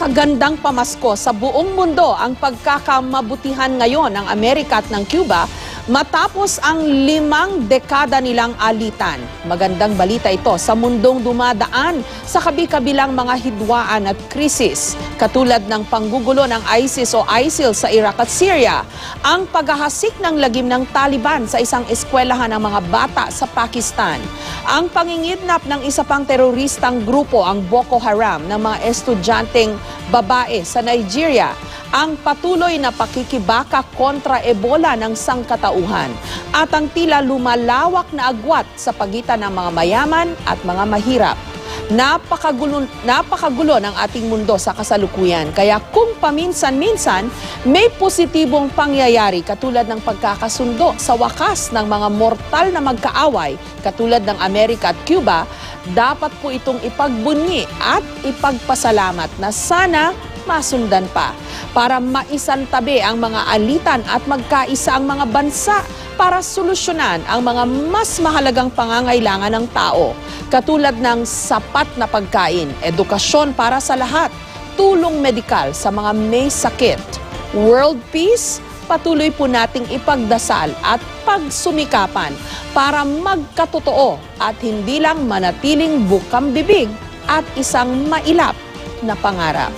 pinakagandang pamasko sa buong mundo ang pagkakamabutihan ngayon ng Amerika at ng Cuba matapos ang 5 dekada nilang alitan. Magandang balita ito sa mundong dumadaan sa kabi-kabilang mga hidwaan at krisis, katulad ng panggugulo ng ISIS o ISIL sa Iraq at Syria, ang paghahasik ng lagim ng Taliban sa isang eskwelahan ng mga bata sa Pakistan, ang pangingidnap ng isa pang teroristang grupo, ang Boko Haram, ng mga estudyanteng babae sa Nigeria, ang patuloy na pakikibaka kontra Ebola ng sangkatauhan, at ang tila lumalawak na agwat sa pagitan ng mga mayaman at mga mahirap. Napakagulo ng ating mundo sa kasalukuyan, kaya kung paminsan-minsan may positibong pangyayari katulad ng pagkakasundo sa wakas ng mga mortal na magkaaway katulad ng Amerika at Cuba, dapat po itong ipagbunyi at ipagpasalamat na sana masundan pa para maisantabi ang mga alitan at magkaisa ang mga bansa para solusyonan ang mga mas mahalagang pangangailangan ng tao, katulad ng sapat na pagkain, edukasyon para sa lahat, tulong medikal sa mga may sakit. World peace, patuloy po nating ipagdasal at pagsumikapan para magkatotoo at hindi lang manatiling bukang bibig at isang mailap na pangarap.